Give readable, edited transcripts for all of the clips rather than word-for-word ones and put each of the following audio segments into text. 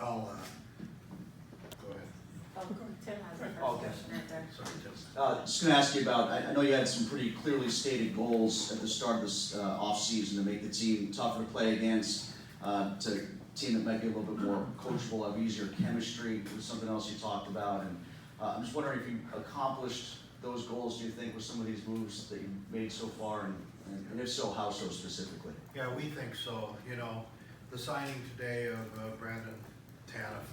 I'll, go ahead. Oh, Tim has the first Okay. question right there. Sorry, Tim. Just going to ask you about, I know you had some pretty clearly stated goals at the start of this offseason to make the team tougher to play against, to a team that might be a little bit more coachable, have easier chemistry, was something else you talked about. And I'm just wondering if you accomplished those goals, do you think, with some of these moves that you made so far, and if so, how so specifically? Yeah, we think so. You know, the signing today of Brandon Tanev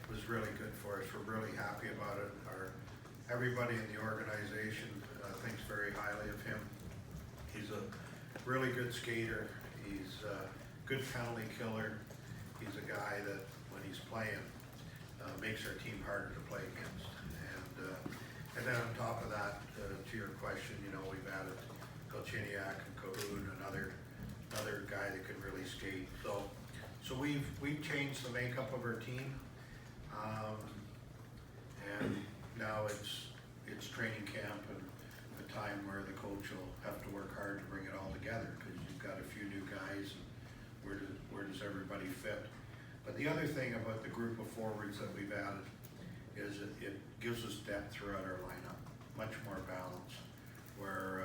was really good for us. We're really happy about it. Everybody in the organization thinks very highly of him. He's a really good skater. He's a good penalty killer. He's a guy that, when he's playing, makes our team harder to play against. And then on top of that, to your question, you know, we've added Galchenyuk and Cahoon, another guy that can really skate. So we've changed the makeup of our team, and now it's training camp and a time where the coach will have to work hard to bring it all together, because you've got a few new guys, and where does everybody fit? But the other thing about the group of forwards that we've added is it gives us depth throughout our lineup, much more balance, where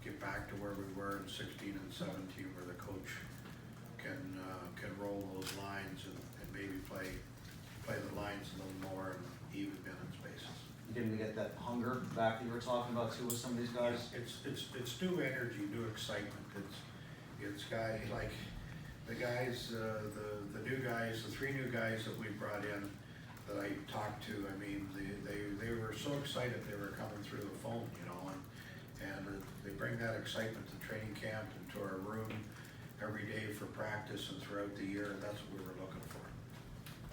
get back to where we were in 16 and 17, where the coach can roll those lines and maybe play the lines a little more in even minutes basis. You didn't get that hunger back that you were talking about too with some of these guys? It's new energy, new excitement. It's guys like the guys, the new guys, the three new guys that we brought in that I talked to. I mean, they were so excited they were coming through the phone, you know, and they bring that excitement to training camp and to our room every day for practice and throughout the year, and that's what we were looking for.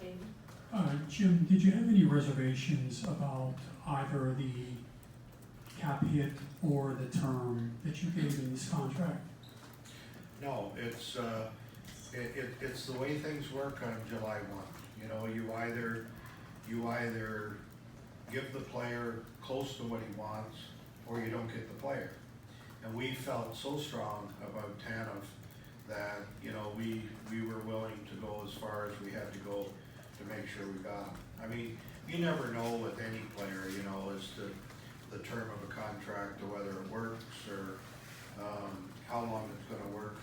Aiden? Jim, did you have any reservations about either the cap hit or the term that you gave in this contract? No, it's the way things work on July 1. You know, you either give the player close to what he wants, or you don't get the player. And we felt so strong about Tanev that, you know, we were willing to go as far as we had to go to make sure we got him. I mean, you never know with any player, you know, as to the term of a contract, or whether it works, or how long it's gonna work.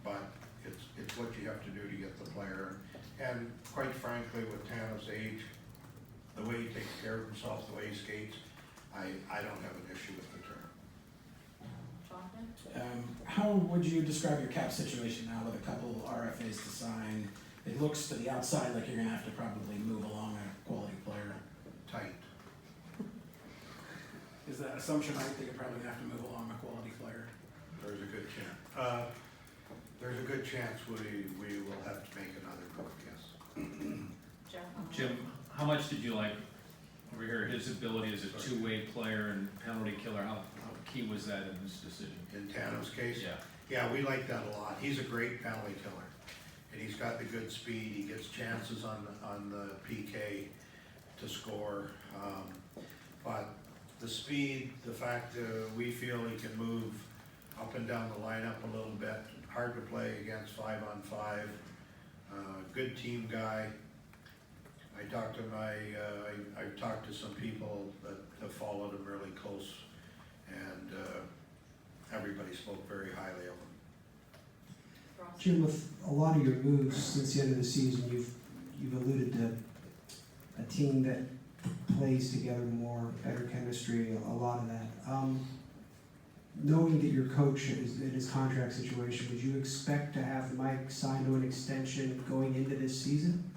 But it's what you have to do to get the player. And quite frankly, with Tanev's age, the way he takes care of himself, the way he skates, I don't have an issue with the term. Jonathan? How would you describe your cap situation now with a couple RFAs to sign? It looks to the outside like you're gonna have to probably move along a quality player. Tight. Is that assumption right, that you're probably gonna have to move along a quality player? There's a good chance. There's a good chance we will have to make another move, yes. Jeff? Jim, how much did you like over here, his ability as a two-way player and penalty killer? How key was that in this decision? In Tanev's case? Yeah. Yeah, we like that a lot. He's a great penalty killer. And he's got the good speed. He gets chances on the PK to score. But the speed, the fact that we feel he can move up and down the lineup a little bit, hard to play against 5-on-5, good team guy. I talked to I've talked to some people that have followed him really close, and everybody spoke very highly of him. Ross? Jim, with a lot of your moves since the end of the season, you've alluded to a team that plays together more, better chemistry, a lot of that. Knowing that your coach is in his contract situation, would you expect to have Mike signed to an extension going into this season?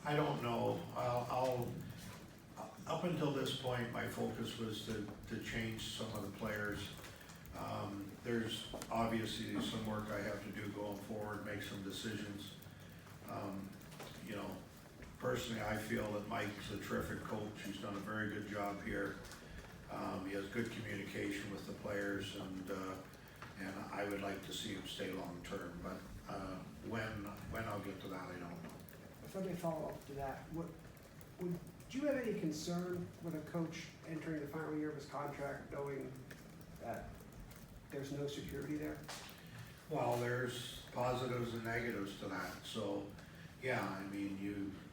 I don't know. I'll up until this point, my focus was to change some of the players. There's obviously some work I have to do going forward, make some decisions. You know, personally, I feel that Mike's a terrific coach. He's done a very good job here. He has good communication with the players, and I would like to see him stay long term. But when I'll get to that, I don't know. If I may follow up to that, would you have any concern with a coach entering the final year of his contract knowing that there's no security there? Well, there's positives and negatives to that. So, yeah, I mean,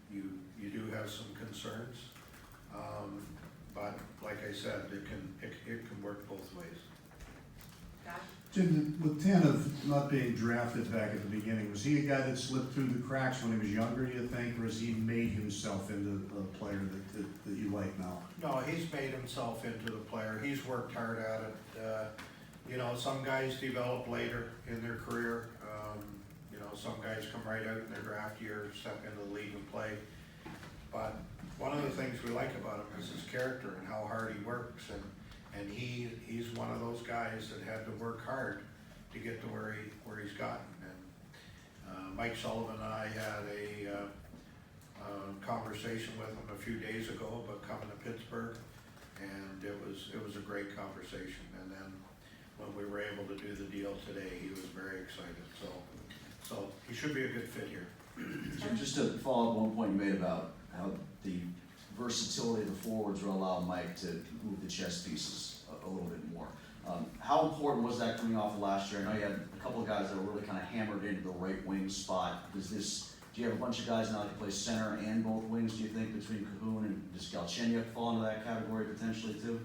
you do have some concerns. But like I said, it can work both ways. Guy? Jim, with Tanev not being drafted back at the beginning, was he a guy that slipped through the cracks when he was younger, do you think, or has he made himself into a player that you like now? No, he's made himself into the player. He's worked hard at it. You know, some guys develop later in their career. You know, some guys come right out in their draft year, step into the league and play. But one of the things we like about him is his character and how hard he works. And he's one of those guys that had to work hard to get to where he's gotten. And Mike Sullivan and I had a conversation with him a few days ago about coming to Pittsburgh, and it was a great conversation. And then when we were able to do the deal today, he was very excited. So he should be a good fit here. Jim, just to follow up one point you made about how the versatility of the forwards will allow Mike to move the chess pieces a little bit more. How important was that coming off of last year? I know you had a couple of guys that were really kind of hammered into the right wing spot. Do you have a bunch of guys now that can play center and both wings, do you think, between Cahoon and does Galchenyuk fall into that category potentially too?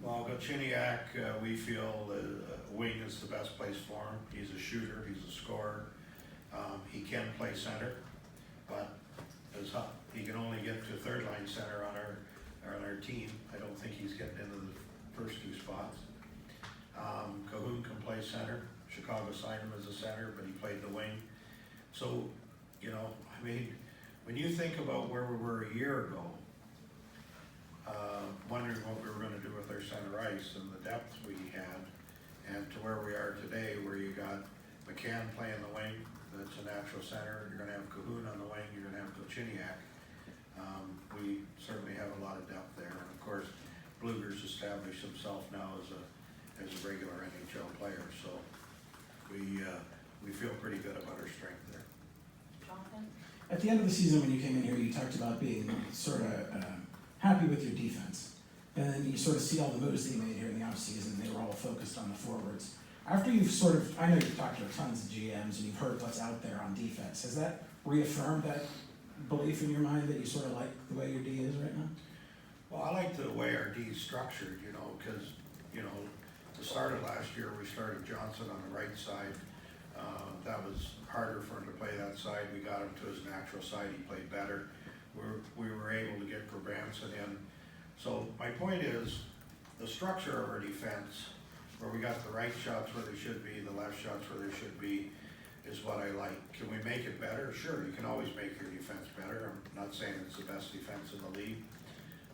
Well, Galchenyuk, we feel wing is the best place for him. He's a shooter, he's a scorer. He can play center, but he can only get to third line center on our team. I don't think he's getting into the first two spots. Cahoon can play center. Chicago signed him as a center, but he played the wing. So, you know, I mean, when you think about where we were a year ago, wondering what we were going to do with our center ice and the depth we had, and to where we are today, where you got McCann playing the wing, that's a natural center. You're going to have Cahoon on the wing. You're going to have Galchenyuk. We certainly have a lot of depth there, and of course, Blueger's established himself now as a regular NHL player. So we feel pretty good about our strength there. Jonathan? At the end of the season, when you came in here, you talked about being sort of happy with your defense. And then you sort of see all the moves that you made here in the offseason, they were all focused on the forwards. After you've sort of, I know you've talked to tons of GMs and you've heard what's out there on defense, has that reaffirmed that belief in your mind that you sort of like the way your D is right now? Well, I like the way our D is structured, you know, because, you know, the start of last year, we started Johnson on the right side. That was harder for him to play that side. We got him to his natural side. He played better. We were able to get Granson in. So my point is, the structure of our defense, where we got the right shots where they should be, the left shots where they should be, is what I like. Can we make it better? Sure, you can always make your defense better. I'm not saying it's the best defense in the league,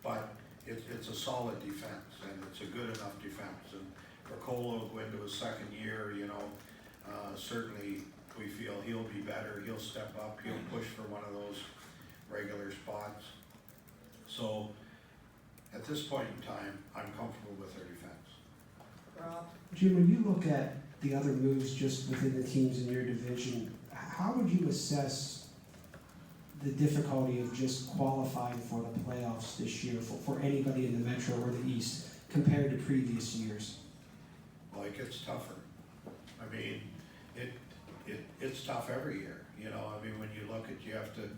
but it's a solid defense, and it's a good enough defense. And for Colo to go into his second year, you know, certainly we feel he'll be better. He'll step up. He'll push for one of those regular spots. So at this point in time, I'm comfortable with our defense. Rob? Jim, when you look at the other moves just within the teams in your division, how would you assess the difficulty of just qualifying for the playoffs this year for anybody in the Metro or the East compared to previous years? Well, it gets tougher. I mean, it's tough every year. You know, I mean, when you look at, you have to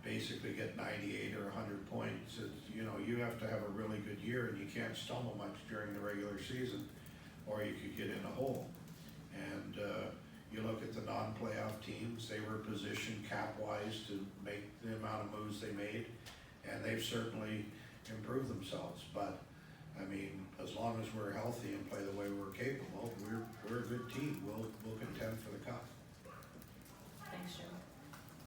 basically get 98 or 100 points. You know, you have to have a really good year, and you can't stumble much during the regular season, or you could get in a hole. And you look at the non-playoff teams, they were positioned cap-wise to make the amount of moves they made, and they've certainly improved themselves. But, I mean, as long as we're healthy and play the way we're capable